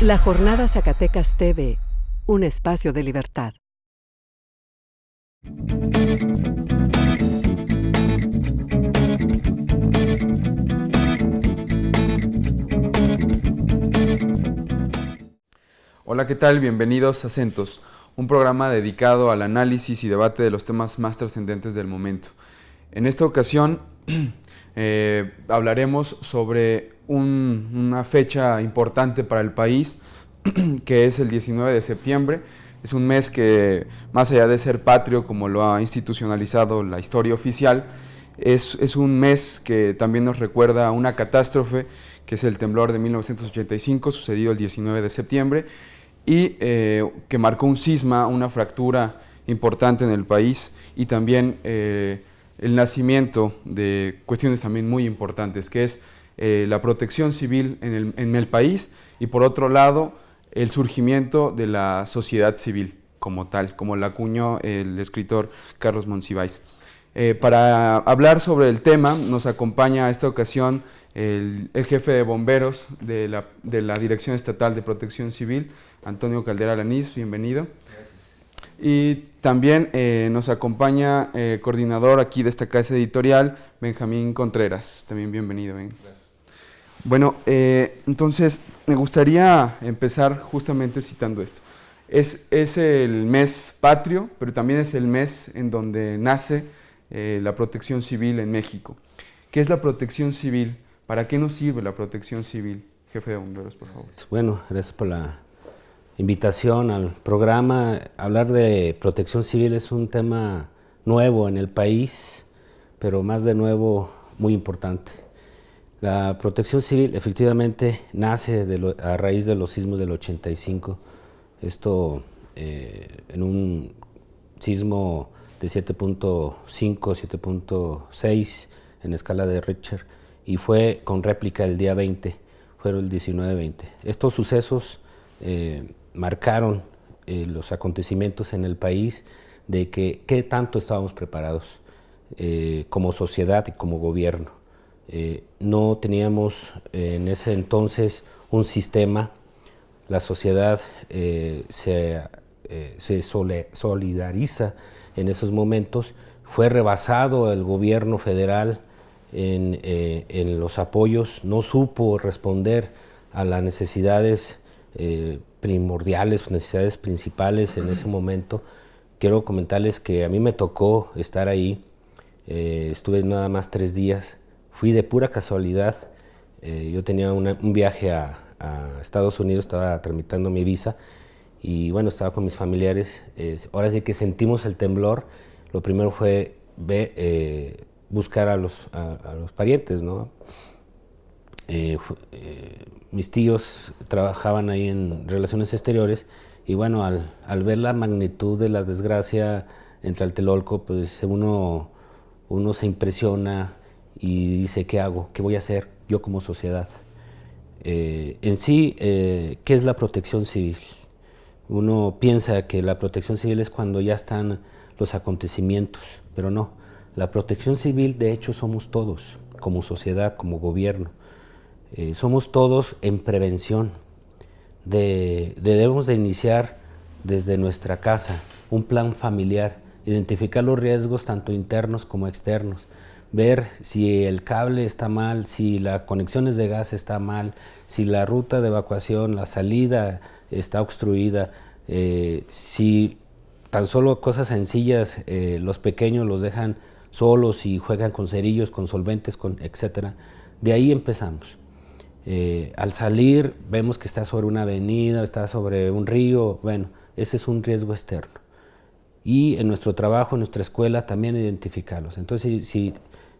La Jornada Zacatecas TV, un espacio de libertad. Hola, ¿qué tal? Bienvenidos a Acentos, un programa dedicado al análisis y debate de los temas más trascendentes del momento. En esta ocasión hablaremos sobre una fecha importante para el país, que es el 19 de septiembre. Es un mes que, más allá de ser patrio, como lo ha institucionalizado la historia oficial, es un mes que también nos recuerda a una catástrofe, que es el temblor de 1985, sucedido el 19 de septiembre, y que marcó un cisma, una fractura importante en el país, y también el nacimiento de cuestiones también muy importantes, que es la protección civil en el país, y por otro lado, el surgimiento de la sociedad civil como tal, como la acuñó el escritor Carlos Monsiváis. Para hablar sobre el tema, nos acompaña a esta ocasión el jefe de bomberos de la Dirección Estatal de Protección Civil, Antonio Caldera Lanís. Bienvenido. Gracias. Y también nos acompaña el coordinador aquí de esta casa editorial, Benjamín Contreras. También bienvenido, Ben. Gracias. Bueno, entonces me gustaría empezar justamente citando esto. Es el mes patrio, pero también es el mes en donde nace la protección civil en México. ¿Qué es la protección civil? ¿Para qué nos sirve la protección civil? Jefe de bomberos, por favor. Bueno, gracias por la invitación al programa. Hablar de protección civil es un tema nuevo en el país, pero más de nuevo muy importante. La protección civil efectivamente nace a raíz de los sismos del 85. Esto en un sismo de 7.5, 7.6 en escala de Richter, y fue con réplica el día 20, fueron el 19-20. Estos sucesos marcaron los acontecimientos en el país de qué tanto estábamos preparados como sociedad y como gobierno. No teníamos en ese entonces un sistema, la sociedad se solidariza en esos momentos, fue rebasado el gobierno federal en los apoyos, no supo responder a las necesidades primordiales, necesidades principales en ese momento. Quiero comentarles que a mí me tocó estar ahí, estuve nada más 3 días, fui de pura casualidad. Yo tenía un viaje a Estados Unidos, estaba tramitando mi visa y bueno, estaba con mis familiares. Ahora sí que sentimos el temblor. Lo primero fue buscar a los parientes, ¿no? Mis tíos trabajaban ahí en Relaciones Exteriores y bueno, al ver la magnitud de la desgracia en Tlatelolco, pues uno se impresiona y dice, ¿qué hago? ¿Qué voy a hacer yo como sociedad? En sí, ¿qué es la protección civil? Uno piensa que la protección civil es cuando ya están los acontecimientos, pero no. La protección civil, de hecho, somos todos, como sociedad, como gobierno. Somos todos en prevención. Debemos de iniciar desde nuestra casa un plan familiar, identificar los riesgos tanto internos como externos, ver si el cable está mal, si las conexiones de gas está mal, si la ruta de evacuación, la salida está obstruida, si tan solo cosas sencillas, los pequeños los dejan solos y juegan con cerillos, con solventes, etcétera. De ahí empezamos. Al salir vemos que está sobre una avenida, está sobre un río, bueno, ese es un riesgo externo. Y en nuestro trabajo, en nuestra escuela, también identificarlos. Entonces,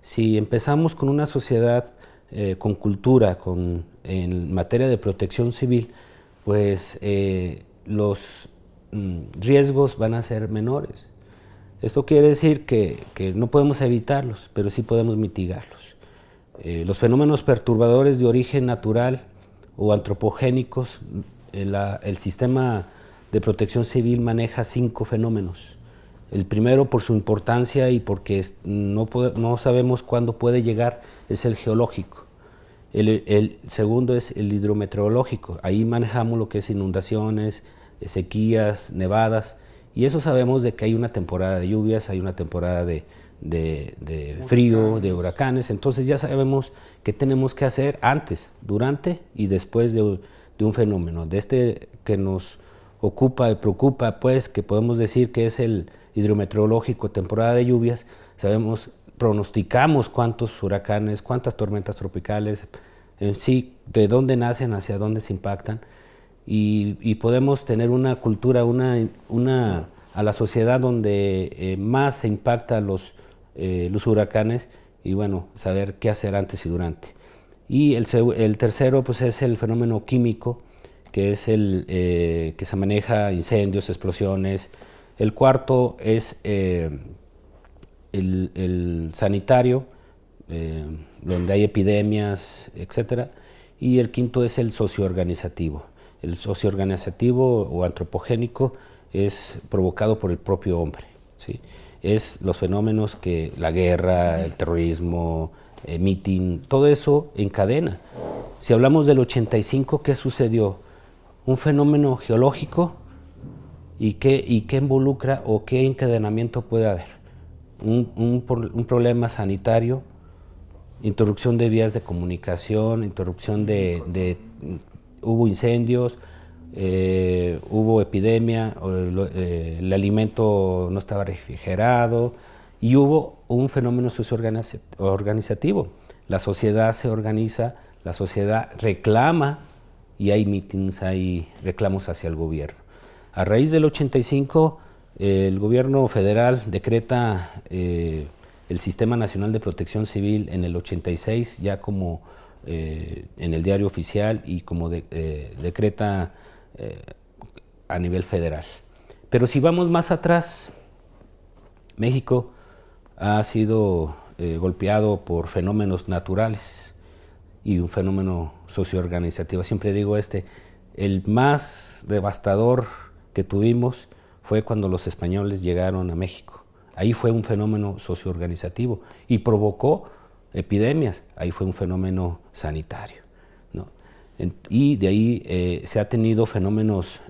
si empezamos con una sociedad con cultura, en materia de protección civil, pues los riesgos van a ser menores. Esto quiere decir que no podemos evitarlos, pero sí podemos mitigarlos. Los fenómenos perturbadores de origen natural o antropogénicos, el sistema de protección civil maneja 5 fenómenos. El primero, por su importancia y porque no sabemos cuándo puede llegar, es el geológico. El segundo es el hidrometeorológico. Ahí manejamos lo que es inundaciones, sequías, nevadas, y eso sabemos de que hay una temporada de lluvias, hay una temporada de frío, de huracanes, entonces ya sabemos qué tenemos que hacer antes, durante y después de un fenómeno. De este que nos ocupa y preocupa, pues, que podemos decir que es el hidrometeorológico, temporada de lluvias, sabemos, pronosticamos cuántos huracanes, cuántas tormentas tropicales, en sí, de dónde nacen, hacia dónde se impactan, y podemos tener una cultura, a la sociedad donde más se impacta los huracanes, y bueno, saber qué hacer antes y durante. Y el tercero, pues, es el fenómeno químico, que es el que se maneja incendios, explosiones. El cuarto es el sanitario, donde hay epidemias, etcétera. Y el quinto es el socioorganizativo. El socioorganizativo o antropogénico es provocado por el propio hombre, ¿sí? Es los fenómenos que la guerra, el terrorismo, mitin, todo eso encadena. Si hablamos del 85, ¿qué sucedió? Un fenómeno geológico, y qué involucra o qué encadenamiento puede haber. Un problema sanitario, interrupción de vías de comunicación, interrupción hubo incendios, hubo epidemia, el alimento no estaba refrigerado, y hubo un fenómeno socioorganizativo. La sociedad se organiza, la sociedad reclama, y hay mítines, hay reclamos hacia el gobierno. A raíz del 85, el gobierno federal decreta el Sistema Nacional de Protección Civil en el 86, ya como en el diario oficial, y como decreta a nivel federal. Pero si vamos más atrás, México ha sido golpeado por fenómenos naturales y un fenómeno socioorganizativo. Siempre digo el más devastador que tuvimos fue cuando los españoles llegaron a México. Ahí fue un fenómeno socioorganizativo y provocó epidemias. Ahí fue un fenómeno sanitario, ¿no? Y de ahí se ha tenido fenómenos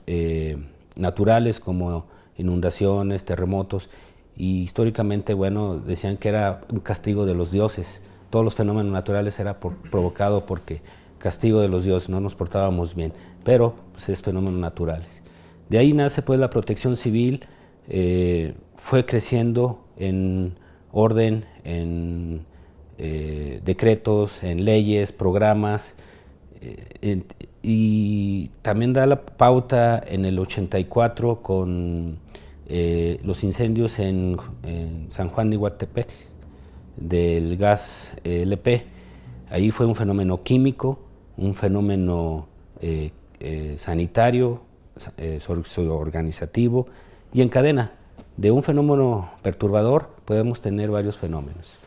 naturales como inundaciones, terremotos, y históricamente, bueno, decían que era un castigo de los dioses. Todos los fenómenos naturales era provocado porque castigo de los dioses, no nos portábamos bien, pero pues, es fenómenos naturales. De ahí nace, pues, la protección civil, fue creciendo en orden, en decretos, en leyes, programas, y también da la pauta en el 84 con los incendios en San Juan de Iguatepec del gas LP. Ahí fue un fenómeno químico, un fenómeno sanitario, organizativo, y en cadena. De un fenómeno perturbador podemos tener varios fenómenos.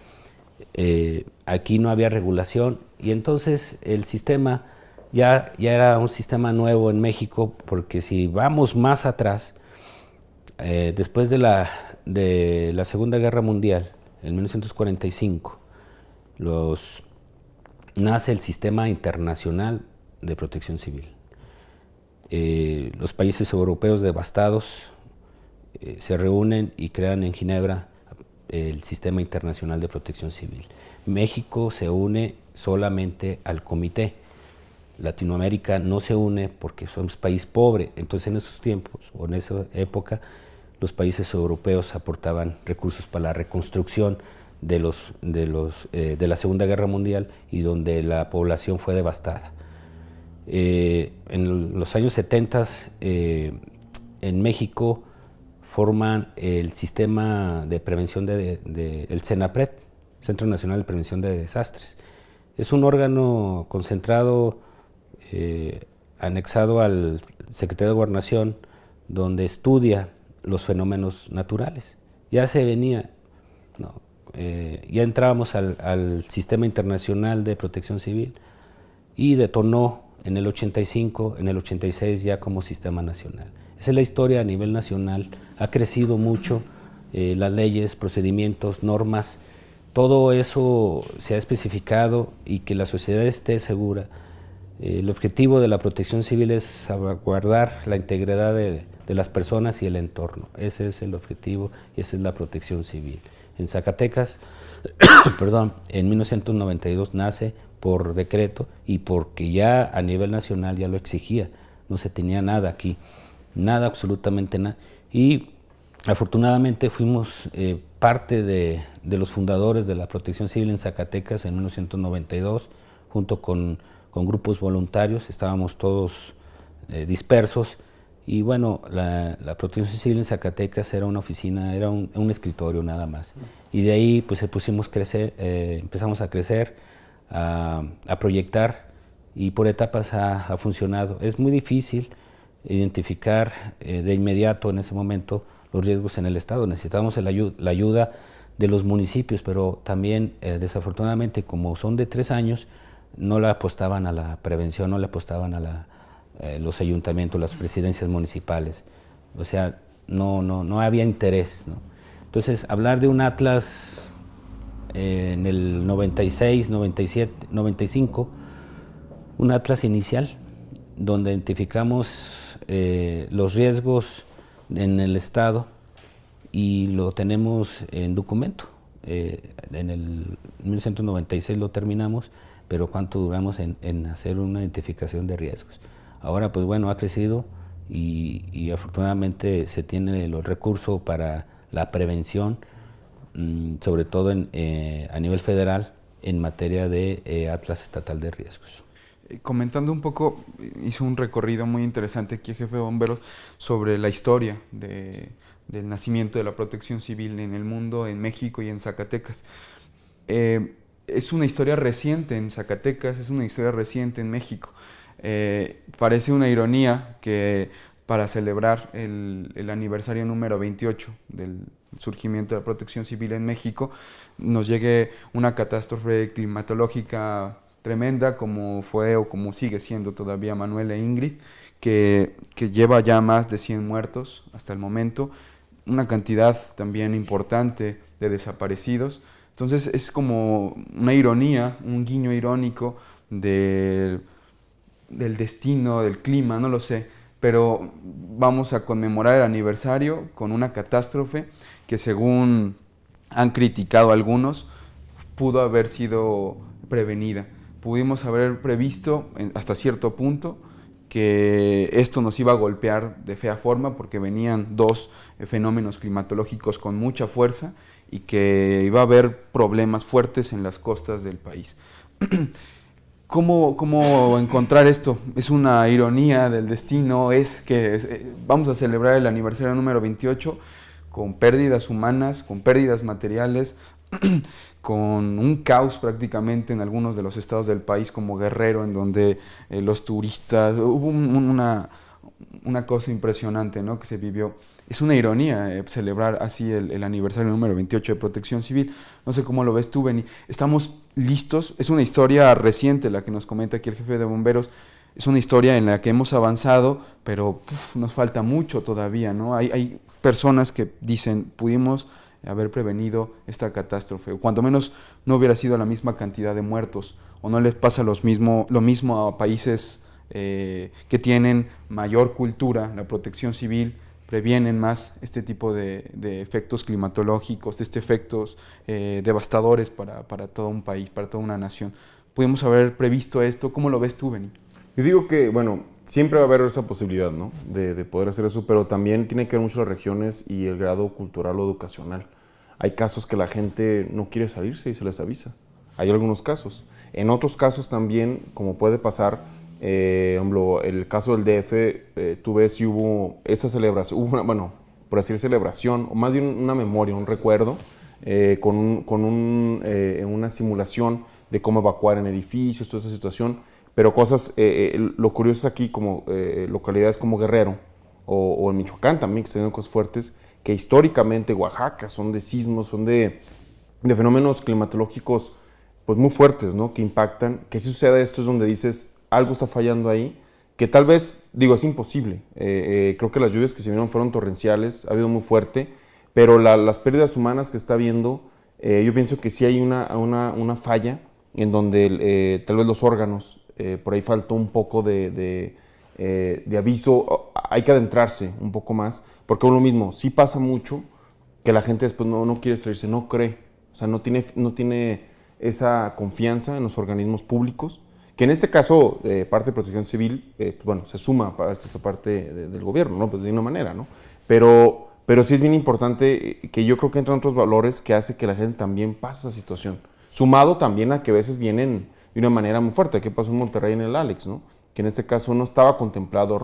Aquí no había regulación, y entonces el sistema ya era un sistema nuevo en México, porque si vamos más atrás, después de la Segunda Guerra Mundial, en 1945, nace el Sistema Internacional de Protección Civil. Los países europeos devastados se reúnen y crean en Ginebra el Sistema Internacional de Protección Civil. México se une solamente al comité. Latinoamérica no se une porque somos país pobre. Entonces, en esos tiempos o en esa época, los países europeos aportaban recursos para la reconstrucción de la Segunda Guerra Mundial, y donde la población fue devastada. En los años 70, en México forman el sistema de prevención el CENAPRED, Centro Nacional de Prevención de Desastres. Es un órgano concentrado, anexado al Secretario de Gobernación, donde estudia los fenómenos naturales. Ya se venía, ¿no? Ya entrábamos al Sistema Internacional de Protección Civil, y detonó en el 85, en el 86 ya como sistema nacional. Esa es la historia a nivel nacional. Ha crecido mucho las leyes, procedimientos, normas, todo eso se ha especificado y que la sociedad esté segura. El objetivo de la protección civil es salvaguardar la integridad de las personas y el entorno. Ese es el objetivo y esa es la protección civil. En Zacatecas, perdón, en 1992 nace por decreto y porque ya a nivel nacional ya lo exigía. No se tenía nada aquí, nada, absolutamente nada. Y afortunadamente fuimos parte de los fundadores de la protección civil en Zacatecas en 1992, junto con grupos voluntarios, estábamos todos dispersos. Y bueno, la protección civil en Zacatecas era una oficina, era un escritorio nada más. Y de ahí pues empezamos a crecer, a proyectar, y por etapas ha funcionado. Es muy difícil identificar de inmediato en ese momento los riesgos en el Estado. Necesitábamos la ayuda de los municipios, pero también desafortunadamente, como son de 3 años, no le apostaban a la prevención, no le apostaban a los ayuntamientos, las presidencias municipales. O sea, no había interés, ¿no? Entonces, hablar de un atlas en el 96, 97, 95, un atlas inicial, donde identificamos los riesgos en el Estado y lo tenemos en documento. En el 1996 lo terminamos, pero ¿cuánto duramos en hacer una identificación de riesgos? Ahora, pues bueno, ha crecido y afortunadamente se tiene los recursos para la prevención, sobre todo a nivel federal, en materia de Atlas Estatal de Riesgos. Comentando un poco, hizo un recorrido muy interesante aquí, jefe de bomberos, sobre la historia del nacimiento de la protección civil en el mundo, en México y en Zacatecas. Es una historia reciente en Zacatecas, es una historia reciente en México. Parece una ironía que para celebrar el aniversario número 28 del surgimiento de la protección civil en México, nos llegue una catástrofe climatológica tremenda como fue o como sigue siendo todavía Manuel e Ingrid, que lleva ya más de 100 muertos hasta el momento, una cantidad también importante de desaparecidos. Entonces es como una ironía, un guiño irónico del destino, del clima, no lo sé, pero vamos a conmemorar el aniversario con una catástrofe que, según han criticado algunos, pudo haber sido prevenida. Pudimos haber previsto hasta cierto punto que esto nos iba a golpear de fea forma, porque venían 2 fenómenos climatológicos con mucha fuerza y que iba a haber problemas fuertes en las costas del país. ¿Cómo encontrar esto? Es una ironía del destino, vamos a celebrar el aniversario número 28 con pérdidas humanas, con pérdidas materiales, con un caos prácticamente en algunos de los estados del país, como Guerrero, en donde los turistas, hubo una cosa impresionante, ¿no?, que se vivió. Es una ironía celebrar así el aniversario número 28 de Protección Civil. No sé cómo lo ves tú, Beni. ¿Estamos listos? Es una historia reciente la que nos comenta aquí el jefe de bomberos. Es una historia en la que hemos avanzado, pero nos falta mucho todavía, ¿no? Hay personas que dicen, pudimos haber prevenido esta catástrofe, o cuando menos no hubiera sido la misma cantidad de muertos, o no les pasa lo mismo a países que tienen mayor cultura, la protección civil, previenen más este tipo de efectos climatológicos, de efectos devastadores para todo un país, para toda una nación. ¿Pudimos haber previsto esto? ¿Cómo lo ves tú, Beni? Yo digo que, bueno, siempre va a haber esa posibilidad, ¿no?, de poder hacer eso, pero también tiene que ver mucho las regiones y el grado cultural o educacional. Hay casos que la gente no quiere salirse y se les avisa. Hay algunos casos. En otros casos también, como puede pasar, el caso del DF, tú ves si hubo esa celebración, por así decir, celebración, o más bien una memoria, un recuerdo, con una simulación de cómo evacuar en edificios, toda esa situación, pero cosas, lo curioso es aquí, como localidades como Guerrero, o en Michoacán también, que se ven cosas fuertes, que históricamente Oaxaca son de sismos, son de fenómenos climatológicos pues muy fuertes, ¿no?, que impactan, que si sucede esto es donde dices, algo está fallando ahí, que tal vez, es imposible. Creo que las lluvias que se vieron fueron torrenciales, ha habido muy fuerte, pero las pérdidas humanas que está habiendo Yo pienso que sí hay una falla en donde tal vez los órganos, por ahí faltó un poco de aviso, hay que adentrarse un poco más, porque es lo mismo, sí pasa mucho que la gente después no quiere salirse, no cree, o sea, no tiene esa confianza en los organismos públicos, que en este caso, parte de Protección Civil, pues bueno, se suma para esta parte del gobierno, ¿no? Pues de una manera, ¿no? Pero sí es bien importante que yo creo que entran otros valores que hace que la gente también pase esa situación. Sumado también a que a veces vienen de una manera muy fuerte. ¿Qué pasó en Monterrey en el Alex, no? Que en este caso no estaba contemplado,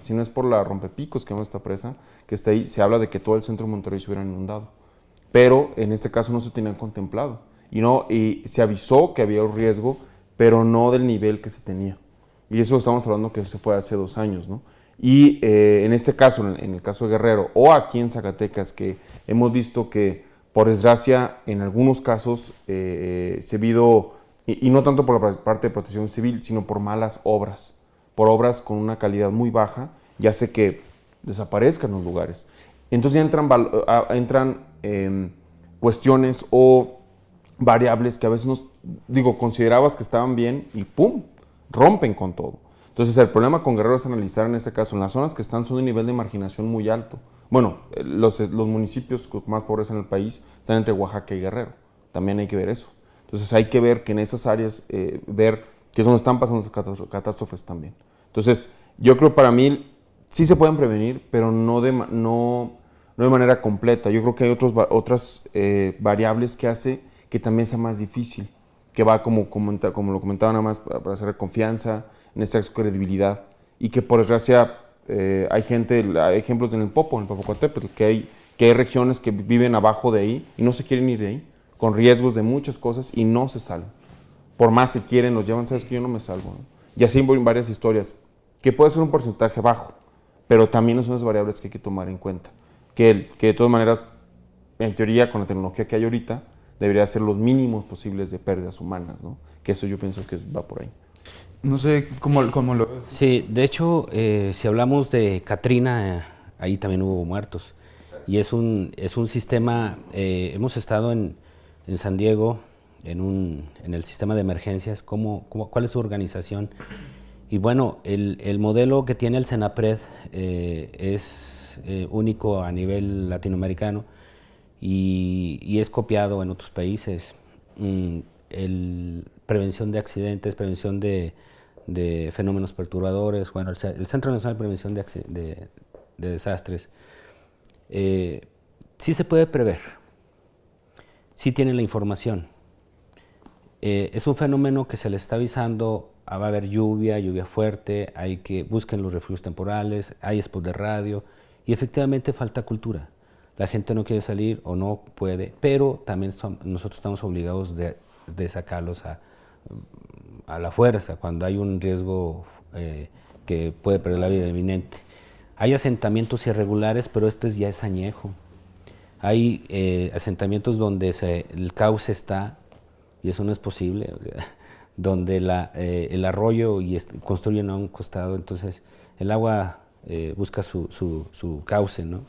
si no es por la rompepicos que llama esta presa, que está ahí, se habla de que todo el centro de Monterrey se hubiera inundado. Pero en este caso no se tenía contemplado. Y se avisó que había un riesgo, pero no del nivel que se tenía. Y eso estamos hablando que se fue hace 2 años, ¿no? Y en este caso, en el caso de Guerrero, o aquí en Zacatecas, que hemos visto que, por desgracia, en algunos casos se ha habido, y no tanto por la parte de Protección Civil, sino por malas obras, por obras con una calidad muy baja, ya hace que desaparezcan los lugares. Entonces ya entran cuestiones o variables que a veces considerabas que estaban bien y ¡pum!, rompen con todo. Entonces el problema con Guerrero es analizar en este caso, en las zonas que son de un nivel de marginación muy alto. Bueno, los municipios con más pobreza en el país están entre Oaxaca y Guerrero. También hay que ver eso. Entonces hay que ver que en esas áreas, ver que es donde están pasando las catástrofes también. Entonces yo creo para mí sí se pueden prevenir, pero no de manera completa. Yo creo que hay otras variables que hace que también sea más difícil, que va como lo comentaba nada más para hacer confianza, en esta credibilidad, y que por desgracia hay ejemplos en el Popocatépetl, que hay regiones que viven abajo de ahí y no se quieren ir de ahí, con riesgos de muchas cosas y no se salvan. Por más se quieren, los llevan, sabes que yo no me salvo, ¿no? Y así voy en varias historias, que puede ser un porcentaje bajo, pero también son las variables que hay que tomar en cuenta, que de todas maneras, en teoría, con la tecnología que hay ahorita, debería ser los mínimos posibles de pérdidas humanas, ¿no? Que eso yo pienso que va por ahí. No sé cómo lo... Sí, de hecho, si hablamos de Katrina, ahí también hubo muertos. Exacto. Y es un sistema, hemos estado en San Diego, en el sistema de emergencias, ¿cuál es su organización? Y bueno, el modelo que tiene el CENAPRED es único a nivel latinoamericano y es copiado en otros países. Prevención de accidentes, prevención de fenómenos perturbadores, bueno, el Centro Nacional de Prevención de Desastres, sí se puede prever, sí tiene la información. Es un fenómeno que se le está avisando, va a haber lluvia fuerte, hay que busquen los refugios temporales, hay spots de radio, y efectivamente falta cultura. La gente no quiere salir o no puede, pero también nosotros estamos obligados de sacarlos a la fuerza cuando hay un riesgo que puede perder la vida inminente. Hay asentamientos irregulares, pero ya es añejo. Hay asentamientos donde el cauce está, y eso no es posible, o sea, donde el arroyo construyen a un costado, entonces el agua busca su cauce, ¿no?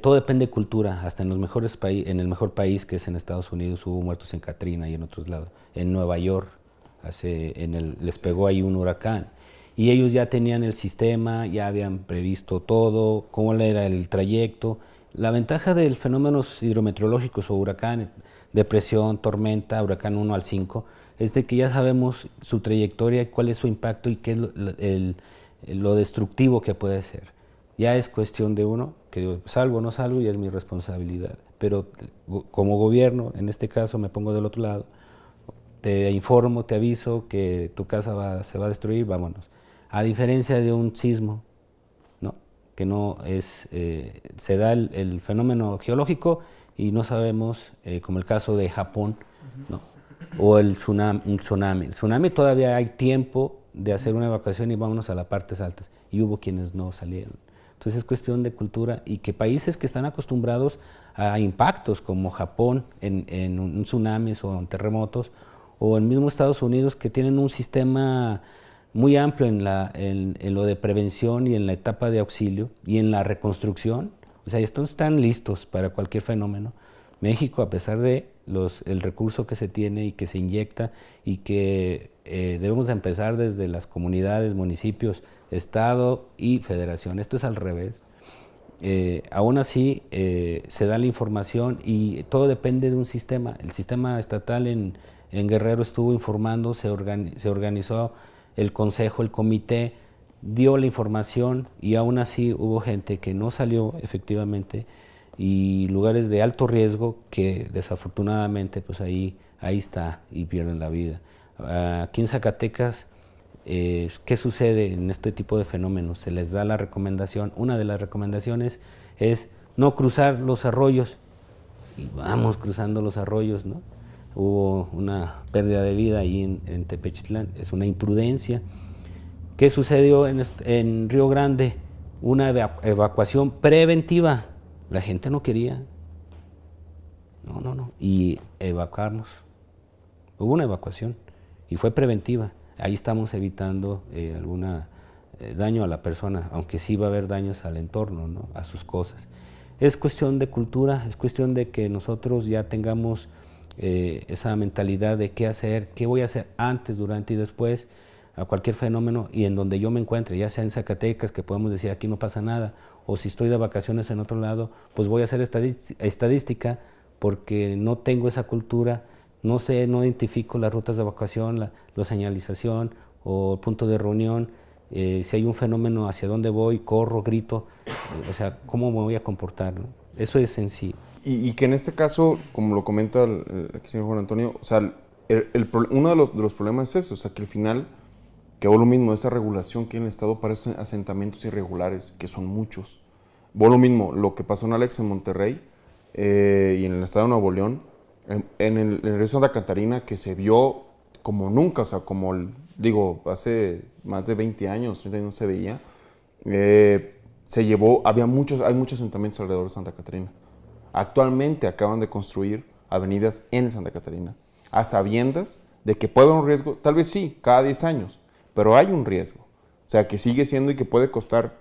Todo depende de cultura, hasta en el mejor país que es en Estados Unidos hubo muertos en Katrina y en otros lados. En Nueva York les pegó ahí un huracán y ellos ya tenían el sistema, ya habían previsto todo, cómo era el trayecto. La ventaja de fenómenos hidrometeorológicos o huracanes, depresión, tormenta, huracán 1 al 5, es de que ya sabemos su trayectoria, cuál es su impacto y qué es lo destructivo que puede ser. Ya es cuestión de uno, que digo, salvo o no salvo, ya es mi responsabilidad. Pero como gobierno, en este caso me pongo del otro lado, te informo, te aviso que tu casa se va a destruir, vámonos. A diferencia de un sismo, ¿no? Que no es, se da el fenómeno geológico y no sabemos, como el caso de Japón, ¿no? O un tsunami. El tsunami todavía hay tiempo de hacer una evacuación y vámonos a las partes altas. Y hubo quienes no salieron. Entonces es cuestión de cultura y que países que están acostumbrados a impactos como Japón en un tsunamis o en terremotos, o el mismo Estados Unidos que tienen un sistema muy amplio en lo de prevención y en la etapa de auxilio y en la reconstrucción, o sea, estos están listos para cualquier fenómeno. México, a pesar de el recurso que se tiene y que se inyecta y que debemos de empezar desde las comunidades, municipios, Estado y Federación. Esto es al revés. Aún así se da la información y todo depende de un sistema. El sistema estatal en Guerrero estuvo informando, se organizó el consejo, el comité, dio la información y aún así hubo gente que no salió efectivamente y lugares de alto riesgo que desafortunadamente pues ahí está y pierden la vida. Aquí en Zacatecas, ¿qué sucede en este tipo de fenómenos? Se les da la recomendación, una de las recomendaciones es no cruzar los arroyos y vamos cruzando los arroyos, ¿no? Hubo una pérdida de vida ahí en Tepechtlán, es una imprudencia. ¿Qué sucedió en Río Grande? Una evacuación preventiva. La gente no quería. No. Y evacuarnos. Hubo una evacuación y fue preventiva. Ahí estamos evitando algún daño a la persona, aunque sí va a haber daños al entorno, ¿no? A sus cosas. Es cuestión de cultura, es cuestión de que nosotros ya tengamos esa mentalidad de qué hacer, qué voy a hacer antes, durante y después a cualquier fenómeno y en donde yo me encuentre, ya sea en Zacatecas, que podemos decir aquí no pasa nada, o si estoy de vacaciones en otro lado, pues voy a hacer estadística porque no tengo esa cultura, no sé, no identifico las rutas de evacuación, la señalización o punto de reunión, si hay un fenómeno, hacia dónde voy, corro, grito, o sea, cómo me voy a comportar, ¿no? Eso es en sí. Y que en este caso, como lo comenta el señor Juan Antonio, o sea, uno de los problemas es eso, o sea, que al final, que vos lo mismo, esta regulación que en el Estado para esos asentamientos irregulares, que son muchos. Vos lo mismo, lo que pasó en Alex en Monterrey y en el Estado de Nuevo León, en el río de Santa Catarina, que se vio como nunca, o sea, como, digo, hace más de 20 años, 30 años no se veía, hay muchos asentamientos alrededor de Santa Catarina. Actualmente acaban de construir avenidas en Santa Catarina, a sabiendas de que puede haber un riesgo, tal vez sí, cada 10 años, pero hay un riesgo. O sea, que sigue siendo y que puede costar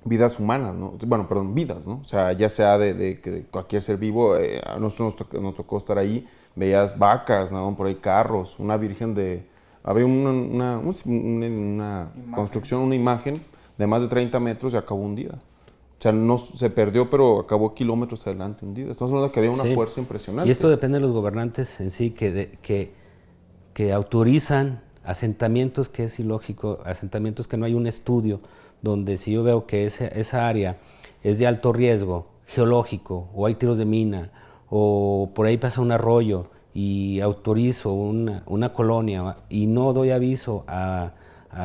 vidas humanas, ¿no? Bueno, perdón, vidas, ¿no? O sea, ya sea de cualquier ser vivo, a nosotros nos tocó estar ahí, veías vacas, ¿no? Por ahí carros, una virgen había una construcción, una imagen de más de 30 metros y acabó hundida. O sea, no se perdió, pero acabó kilómetros adelante hundida. Estamos hablando de que había una fuerza impresionante. Y esto depende de los gobernantes en sí, que autorizan asentamientos que es ilógico, asentamientos que no hay un estudio, donde si yo veo que esa área es de alto riesgo geológico, o hay tiros de mina, o por ahí pasa un arroyo, y autorizo una colonia y no doy aviso a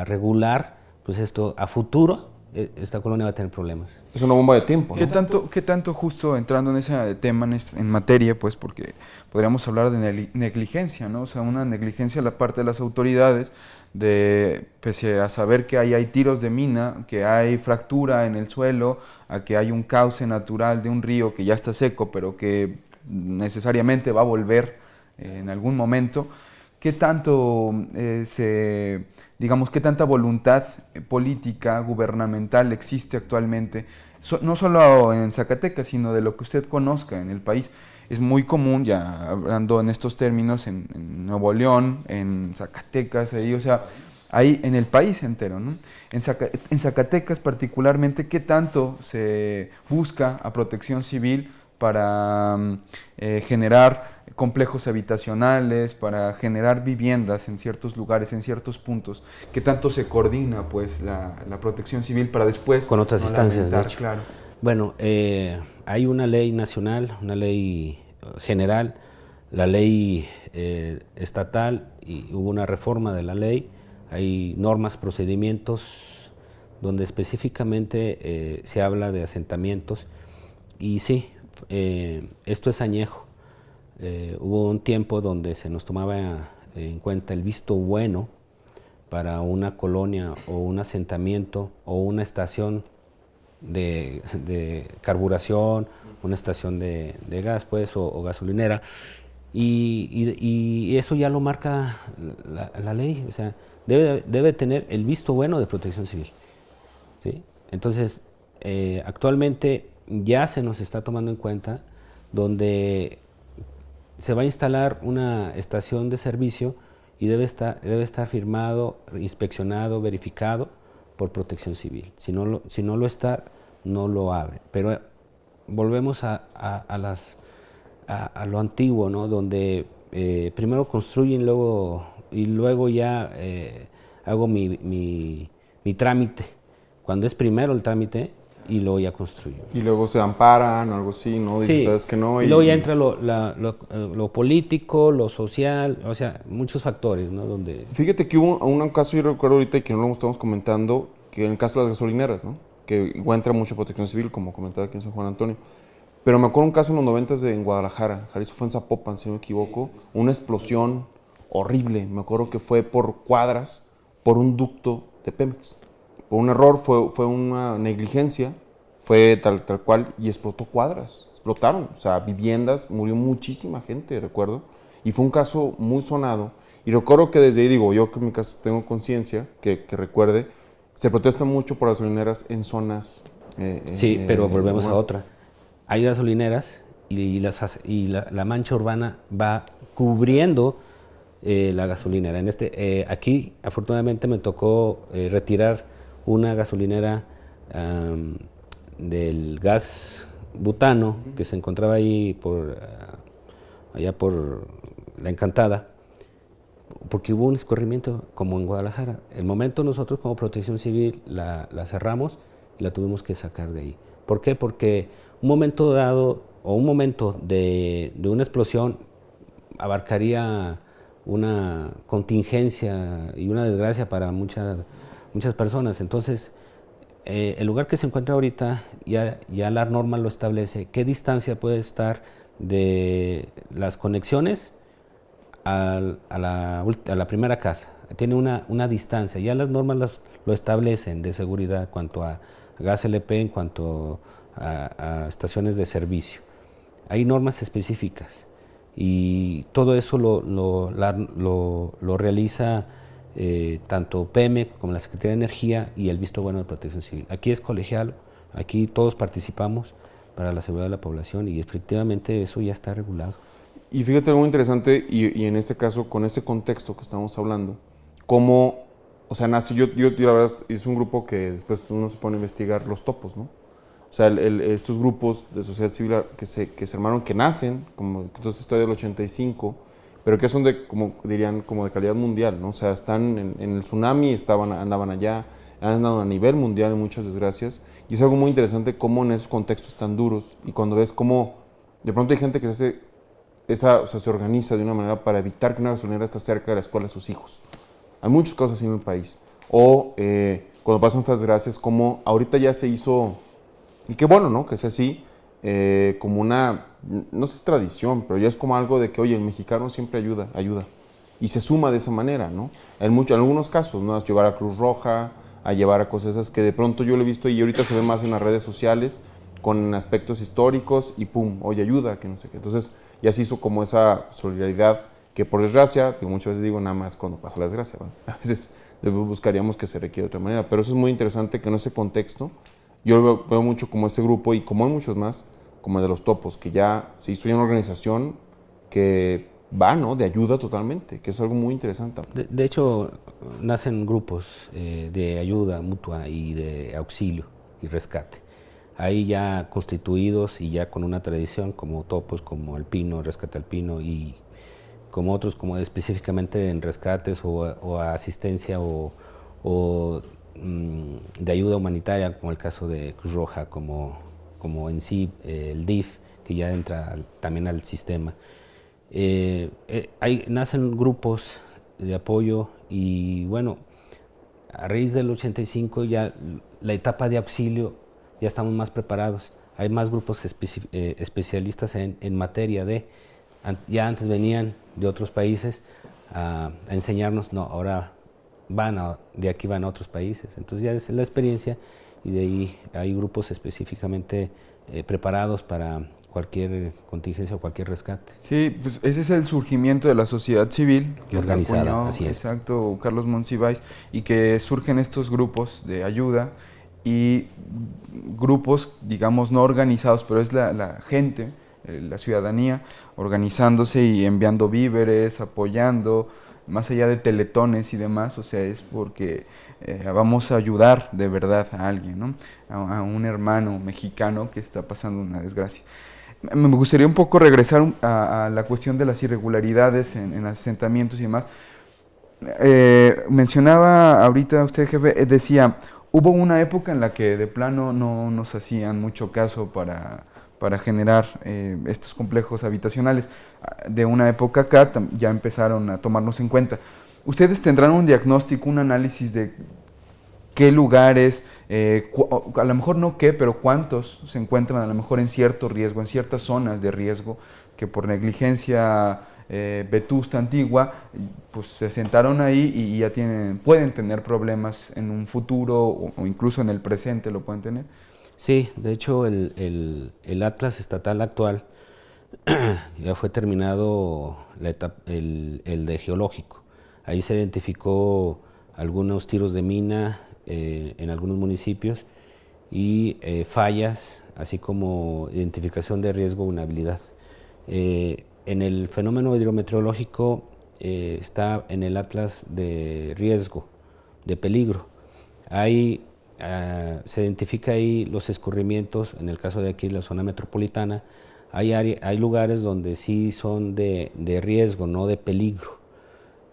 regular, pues esto a futuro esta colonia va a tener problemas. Es una bomba de tiempo, ¿no? ¿Qué tanto justo entrando en ese tema, en materia, pues porque podríamos hablar de negligencia, ¿no? O sea, una negligencia a la parte de las autoridades, pese a saber que ahí hay tiros de mina, que hay fractura en el suelo, a que hay un cauce natural de un río que ya está seco, pero que necesariamente va a volver en algún momento. ¿Qué tanto qué tanta voluntad política, gubernamental existe actualmente, no solo en Zacatecas, sino de lo que usted conozca en el país? Es muy común, ya hablando en estos términos, en Nuevo León, en Zacatecas, ahí, o sea, ahí en el país entero, ¿no? En Zacatecas particularmente, ¿qué tanto se busca a Protección Civil para generar complejos habitacionales, para generar viviendas en ciertos lugares, en ciertos puntos? ¿Qué tanto se coordina, pues, la Protección Civil para después con otras instancias, de hecho? Claro. Bueno, hay una ley nacional, una ley general, la ley estatal, y hubo una reforma de la ley. Hay normas, procedimientos donde específicamente se habla de asentamientos, y sí, esto es añejo. Hubo un tiempo donde se nos tomaba en cuenta el visto bueno para una colonia o un asentamiento o una estación de carburación, una estación de gas, pues, o gasolinera, y eso ya lo marca la ley. O sea, debe tener el visto bueno de Protección Civil, ¿sí? Entonces, actualmente ya se nos está tomando en cuenta, donde se va a instalar una estación de servicio y debe estar firmado, inspeccionado, verificado por Protección Civil. Si no lo está, no lo abre. Pero volvemos a lo antiguo, ¿no? Donde primero construyen y luego ya hago mi trámite. Cuando es primero el trámite y luego ya construyo. Y luego se amparan o algo así, ¿no? Dices, Sí, ¿sabes que no? y luego ya entra lo político, lo social, o sea, muchos factores, ¿no? Donde... Fíjate que hubo un caso, yo recuerdo ahorita que no lo estamos comentando, que en el caso de las gasolineras, ¿no? Que igual entra mucha Protección Civil, como comentaba aquí en San Juan Antonio. Pero me acuerdo un caso en los 90s en Guadalajara, Jalisco, fue en Zapopan, si no me equivoco, una explosión horrible. Me acuerdo que fue por cuadras, por un ducto de Pemex. Por un error, fue una negligencia, fue tal cual, y explotó cuadras, explotaron, o sea, viviendas, murió muchísima gente, recuerdo, y fue un caso muy sonado, y recuerdo que desde ahí, digo, yo que en mi caso tengo conciencia, que recuerde, se protesta mucho por gasolineras en zonas... sí, pero volvemos a otra. Hay gasolineras y la mancha urbana va cubriendo la gasolinera. Aquí, afortunadamente, me tocó retirar una gasolinera del gas butano que se encontraba ahí allá por La Encantada, porque hubo un escorrimiento como en Guadalajara. El momento nosotros como Protección Civil la cerramos y la tuvimos que sacar de ahí. ¿Por qué? Porque un momento dado o un momento de una explosión abarcaría una contingencia y una desgracia para muchas personas. Entonces, el lugar que se encuentra ahorita, ya la norma lo establece, qué distancia puede estar de las conexiones a la primera casa. Tiene una distancia, ya las normas lo establecen de seguridad en cuanto a gas LP, en cuanto a estaciones de servicio. Hay normas específicas y todo eso lo realiza tanto Pemex como la Secretaría de Energía y el visto bueno de Protección Civil. Aquí es colegial, aquí todos participamos para la seguridad de la población y efectivamente eso ya está regulado. Y fíjate algo interesante, y en este caso, con este contexto que estamos hablando, cómo, o sea, nace, yo la verdad es un grupo que después uno se pone a investigar los topos, ¿no? O sea, estos grupos de sociedad civil que se armaron, que nacen, como toda esta historia del 85, pero que son como dirían, como de calidad mundial, ¿no? O sea, están en el tsunami, andaban allá, han andado a nivel mundial en muchas desgracias, y es algo muy interesante cómo en esos contextos tan duros, y cuando ves cómo de pronto hay gente que se organiza de una manera para evitar que una gasolinera esté cerca de la escuela de sus hijos. Hay muchas cosas así en el país. O cuando pasan estas desgracias, como ahorita ya se hizo, y qué bueno, ¿no? Que sea así, como una, no sé si tradición, pero ya es como algo de que, oye, el mexicano siempre ayuda, y se suma de esa manera, ¿no? En algunos casos, ¿no? A llevar a Cruz Roja, a llevar a cosas esas que de pronto yo lo he visto y ahorita se ve más en las redes sociales, con aspectos históricos y pum, oye, ayuda, que no sé qué. Entonces ya se hizo como esa solidaridad que por desgracia, que muchas veces digo nada más cuando pasa la desgracia, ¿verdad? A veces buscaríamos que se requiera de otra manera, pero eso es muy interesante que en ese contexto, yo lo veo mucho como este grupo y como hay muchos más, como el de los topos, que ya se hizo una organización que va, ¿no? De ayuda totalmente, que es algo muy interesante. De hecho, nacen grupos de ayuda mutua y de auxilio y rescate. Ahí ya constituidos y ya con una tradición como topos, como Alpino, Rescate Alpino y como otros, como específicamente en rescates o asistencia o de ayuda humanitaria, como el caso de Cruz Roja, como en sí el DIF, que ya entra también al sistema. Nacen grupos de apoyo y bueno, a raíz del 85 ya la etapa de auxilio ya estamos más preparados. Hay más grupos especialistas en materia ya antes venían de otros países a enseñarnos, no, ahora de aquí van a otros países. Entonces ya es la experiencia y de ahí hay grupos específicamente preparados para cualquier contingencia o cualquier rescate. Sí, pues ese es el surgimiento de la sociedad civil. Y organizada, así es. Exacto, Carlos Monsiváis, y que surgen estos grupos de ayuda y grupos, digamos, no organizados, pero es la gente, la ciudadanía, organizándose y enviando víveres, apoyando, más allá de teletones y demás, o sea, es porque vamos a ayudar de verdad a alguien, ¿no? A un hermano mexicano que está pasando una desgracia. Me gustaría un poco regresar a la cuestión de las irregularidades en asentamientos y demás. Mencionaba ahorita usted, jefe, decía, hubo una época en la que de plano no nos hacían mucho caso para generar estos complejos habitacionales. De una época acá ya empezaron a tomarnos en cuenta. ¿Ustedes tendrán un diagnóstico, un análisis de qué lugares, a lo mejor no qué, pero cuántos se encuentran a lo mejor en cierto riesgo, en ciertas zonas de riesgo, que por negligencia vetusta antigua, pues se asentaron ahí y ya pueden tener problemas en un futuro o incluso en el presente lo pueden tener? Sí, de hecho el Atlas estatal actual ya fue terminado el de geológico. Ahí se identificó algunos tiros de mina en algunos municipios y fallas, así como identificación de riesgo o vulnerabilidad. En el fenómeno hidrometeorológico está en el Atlas de riesgo, de peligro. Se identifica ahí los escurrimientos, en el caso de aquí la zona metropolitana, hay lugares donde sí son de riesgo, no de peligro.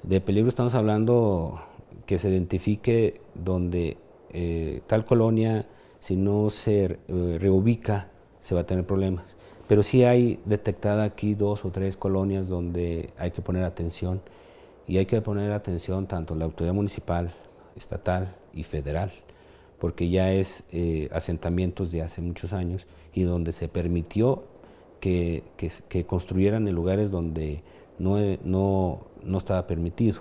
De peligro estamos hablando que se identifique donde tal colonia, si no se reubica, se va a tener problemas. Pero sí hay detectada aquí 2 o 3 colonias donde hay que poner atención, y hay que poner atención tanto la autoridad municipal, estatal y federal, porque ya es asentamientos de hace muchos años y donde se permitió que construyeran en lugares donde no estaba permitido.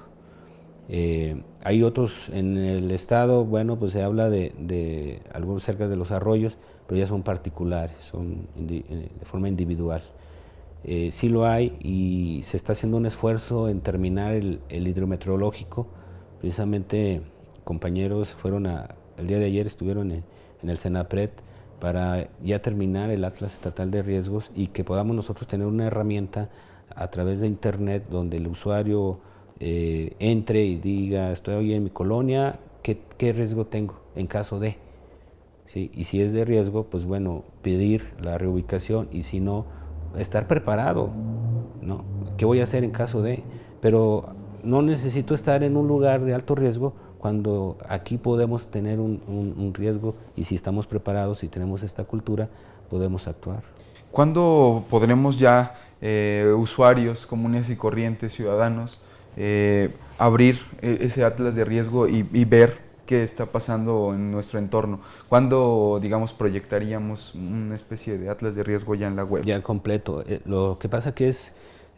Hay otros en el estado, bueno, pues se habla de algunos cerca de los arroyos, pero ya son particulares, son de forma individual. Sí lo hay y se está haciendo un esfuerzo en terminar el hidrometeorológico. Precisamente compañeros el día de ayer estuvieron en el Senapred para ya terminar el Atlas Estatal de Riesgos y que podamos nosotros tener una herramienta a través de internet donde el usuario entre y diga, estoy hoy en mi colonia, ¿qué riesgo tengo en caso de? ¿Sí? Y si es de riesgo, pues bueno, pedir la reubicación, y si no, estar preparado, ¿no? ¿Qué voy a hacer en caso de? Pero no necesito estar en un lugar de alto riesgo cuando aquí podemos tener un riesgo, y si estamos preparados y tenemos esta cultura, podemos actuar. ¿Cuándo podremos ya, usuarios comunes y corrientes, ciudadanos, abrir ese atlas de riesgo y ver qué está pasando en nuestro entorno? ¿Cuándo, digamos, proyectaríamos una especie de atlas de riesgo ya en la web? Ya completo. Lo que pasa que es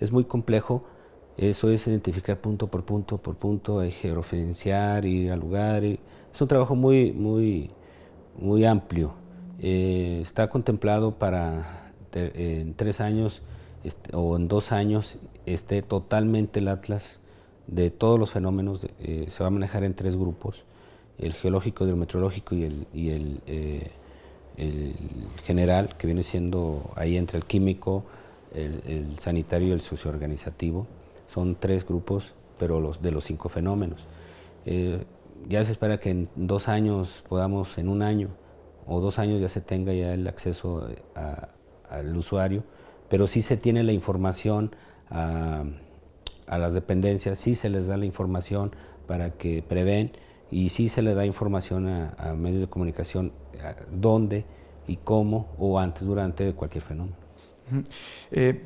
muy complejo. Eso es identificar punto por punto, georreferenciar, ir al lugar. Es un trabajo muy amplio. Está contemplado para en 3 años o en 2 años esté totalmente el atlas de todos los fenómenos. Se va a manejar en 3 grupos: el geológico, el meteorológico y el general, que viene siendo ahí entre el químico, el sanitario y el socioorganizativo. Son 3 grupos, pero de los 5 fenómenos. Ya se espera que en 2 años podamos, en 1 año o 2 años, ya se tenga ya el acceso al usuario, pero sí se tiene la información a las dependencias, sí se les da la información para que prevén, y sí se le da información a medios de comunicación dónde y cómo, o antes, durante cualquier fenómeno.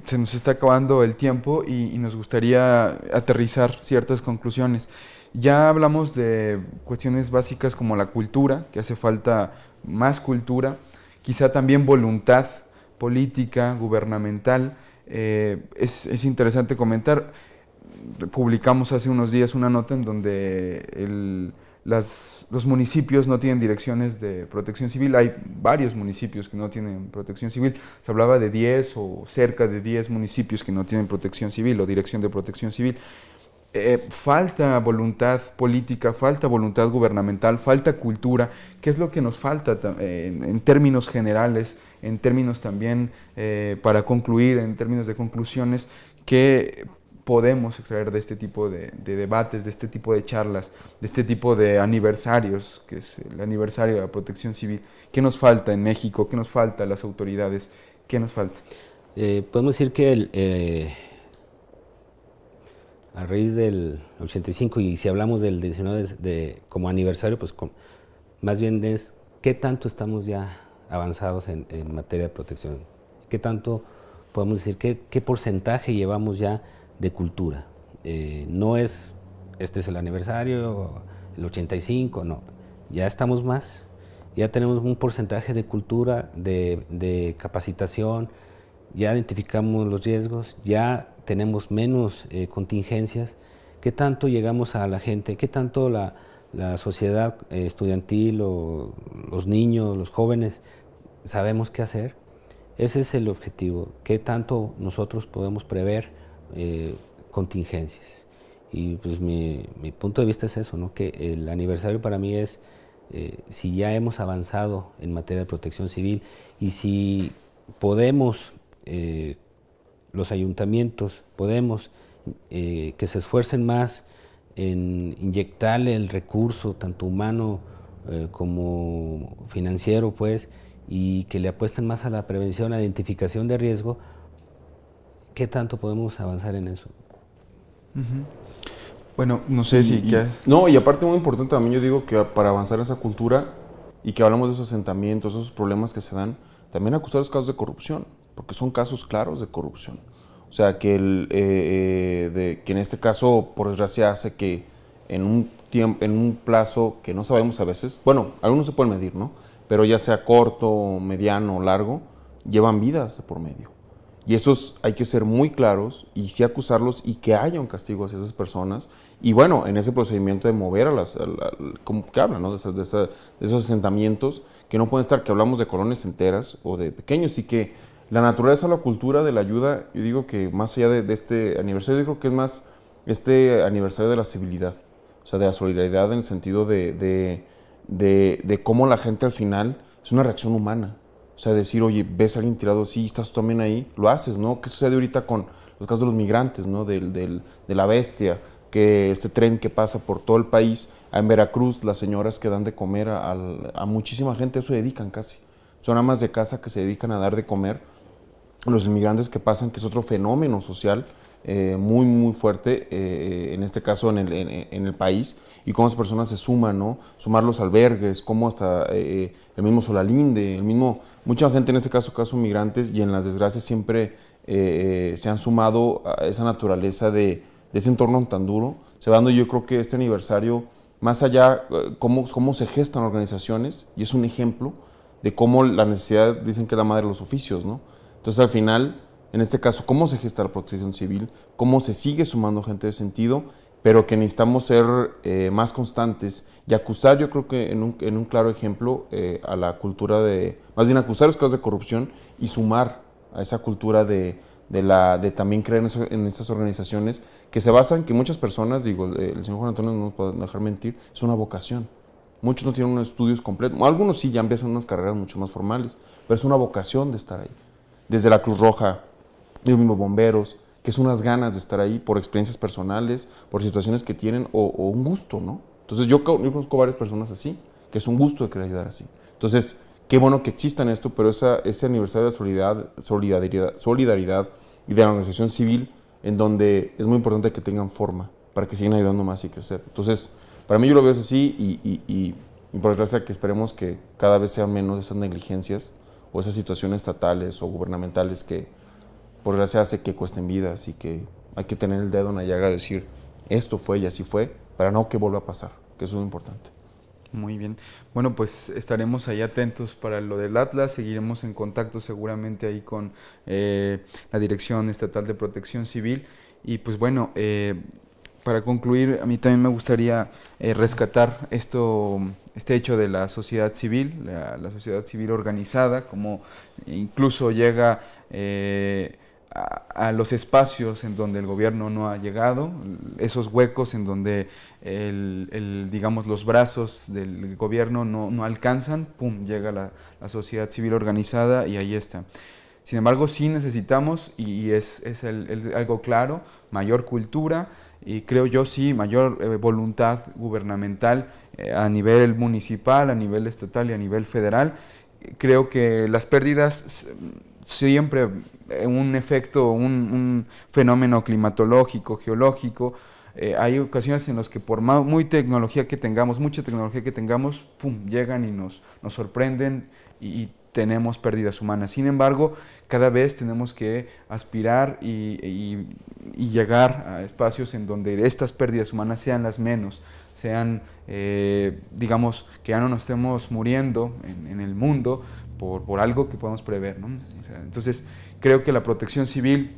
Se nos está acabando el tiempo y nos gustaría aterrizar ciertas conclusiones. Ya hablamos de cuestiones básicas como la cultura, que hace falta más cultura, quizá también voluntad política, gubernamental. Es interesante comentar, publicamos hace unos días una nota en donde los municipios no tienen direcciones de protección civil. Hay varios municipios que no tienen protección civil. Se hablaba de 10 o cerca de 10 municipios que no tienen protección civil o dirección de protección civil. Falta voluntad política, falta voluntad gubernamental, falta cultura. ¿Qué es lo que nos falta en términos generales en términos también, para concluir, en términos de conclusiones, ¿qué podemos extraer de este tipo de debates, de este tipo de charlas, de este tipo de aniversarios, que es el aniversario de la Protección Civil? ¿Qué nos falta en México? ¿Qué nos falta a las autoridades? ¿Qué nos falta? Podemos decir que a raíz del 85, y si hablamos del 19 como aniversario, pues más bien es qué tanto estamos ya avanzados en materia de protección, qué tanto podemos decir, qué porcentaje llevamos ya de cultura. No es, este es el aniversario, el 85, no, ya estamos más, ya tenemos un porcentaje de cultura, de capacitación, ya identificamos los riesgos, ya tenemos menos contingencias. ¿Qué tanto llegamos a la gente? ¿Qué tanto la sociedad estudiantil o los niños, los jóvenes, sabemos qué hacer? Ese es el objetivo. ¿Qué tanto nosotros podemos prever contingencias? Y pues mi punto de vista es eso, ¿no? Que el aniversario para mí es si ya hemos avanzado en materia de protección civil y si podemos, los ayuntamientos podemos que se esfuercen más en inyectarle el recurso, tanto humano como financiero, pues, y que le apuesten más a la prevención, a la identificación de riesgo, ¿qué tanto podemos avanzar en eso? Bueno, no sé si... No, y aparte muy importante también, yo digo que para avanzar en esa cultura y que hablamos de esos asentamientos, esos problemas que se dan, también acusar los casos de corrupción, porque son casos claros de corrupción. O sea, que en este caso, por desgracia, hace que en un plazo que no sabemos a veces, bueno, algunos se pueden medir, ¿no? Pero ya sea corto, mediano o largo, llevan vidas de por medio. Y esos hay que ser muy claros y sí acusarlos y que haya un castigo hacia esas personas. Y bueno, en ese procedimiento de mover como que hablan, ¿no? de esos asentamientos, que no pueden estar, que hablamos de colonias enteras o de pequeños, y que la naturaleza, la cultura de la ayuda, yo digo que más allá de este aniversario, yo creo que es más este aniversario de la civilidad, o sea, de la solidaridad en el sentido de cómo la gente al final es una reacción humana. O sea, decir, oye, ves a alguien tirado, sí, estás tú también ahí, lo haces, ¿no? ¿Qué sucede ahorita con los casos de los migrantes, ¿no? De la bestia, que este tren que pasa por todo el país, en Veracruz, las señoras que dan de comer a muchísima gente, eso se dedican casi. Son amas de casa que se dedican a dar de comer. Los inmigrantes que pasan, que es otro fenómeno social muy, muy fuerte, en este caso en el país, y cómo las personas se suman, ¿no? Sumar los albergues, cómo hasta el mismo Solalinde, mucha gente en este caso migrantes, y en las desgracias siempre se han sumado a esa naturaleza de ese entorno tan duro. Se va dando, yo creo que este aniversario, más allá, cómo se gestan organizaciones, y es un ejemplo de cómo la necesidad, dicen que es la madre de los oficios, ¿no? Entonces al final, en este caso, cómo se gesta la protección civil, cómo se sigue sumando gente de sentido, pero que necesitamos ser más constantes y acusar, yo creo que en un claro ejemplo, a la cultura más bien acusar los casos de corrupción y sumar a esa cultura de también creer en estas organizaciones que se basan, que muchas personas, digo, el señor Juan Antonio no nos puede dejar mentir, es una vocación. Muchos no tienen unos estudios completos, algunos sí ya empiezan unas carreras mucho más formales, pero es una vocación de estar ahí. Desde la Cruz Roja, los mismos bomberos, que es unas ganas de estar ahí por experiencias personales, por situaciones que tienen, o un gusto, ¿no? Entonces yo conozco varias personas así, que es un gusto de querer ayudar así. Entonces, qué bueno que existan esto, pero ese aniversario de solidaridad y de la organización civil, en donde es muy importante que tengan forma, para que sigan ayudando más y crecer. Entonces, para mí yo lo veo así, y por desgracia que esperemos que cada vez sean menos esas negligencias o esas situaciones estatales o gubernamentales que por desgracia hace que cuesten vidas, y que hay que tener el dedo en la llaga y decir, esto fue y así fue, para no que vuelva a pasar, que eso es muy importante. Muy bien. Bueno, pues estaremos ahí atentos para lo del Atlas, seguiremos en contacto seguramente ahí con la Dirección Estatal de Protección Civil, y pues bueno, para concluir, a mí también me gustaría rescatar este hecho de la sociedad civil, la sociedad civil organizada, como incluso llega a los espacios en donde el gobierno no ha llegado, esos huecos en donde digamos, los brazos del gobierno no alcanzan, ¡pum!, llega la sociedad civil organizada y ahí está. Sin embargo, sí necesitamos, y es algo claro, mayor cultura y creo yo sí mayor voluntad gubernamental a nivel municipal, a nivel estatal y a nivel federal. Creo que las pérdidas siempre un efecto, un fenómeno climatológico, geológico. Hay ocasiones en las que por mucha tecnología que tengamos, pum, llegan y nos sorprenden y tenemos pérdidas humanas. Sin embargo, cada vez tenemos que aspirar y llegar a espacios en donde estas pérdidas humanas sean las menos, sean, digamos, que ya no nos estemos muriendo en el mundo por algo que podemos prever, ¿no? O sea, entonces, creo que la protección civil,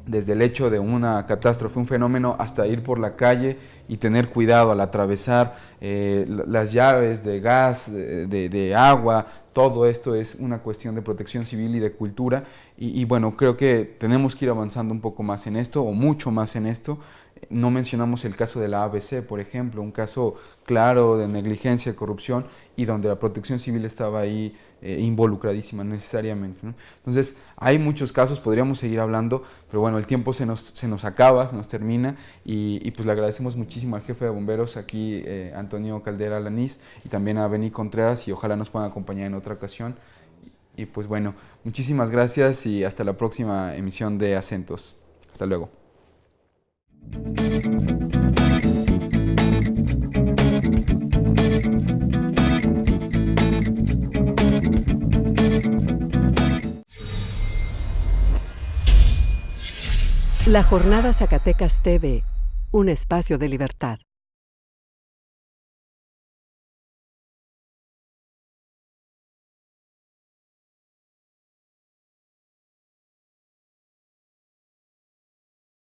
desde el hecho de una catástrofe, un fenómeno, hasta ir por la calle y tener cuidado al atravesar las llaves de gas, de agua, todo esto es una cuestión de protección civil y de cultura y bueno, creo que tenemos que ir avanzando un poco más en esto o mucho más en esto. No mencionamos el caso de la ABC, por ejemplo, un caso claro de negligencia, corrupción y donde la protección civil estaba ahí involucradísima necesariamente, ¿no? Entonces, hay muchos casos, podríamos seguir hablando, pero bueno, el tiempo se nos acaba, se nos termina y pues le agradecemos muchísimo al jefe de bomberos aquí, Antonio Caldera Alanís, y también a Bení Contreras y ojalá nos puedan acompañar en otra ocasión. Y pues bueno, muchísimas gracias y hasta la próxima emisión de Acentos. Hasta luego. La Jornada Zacatecas TV, un espacio de libertad.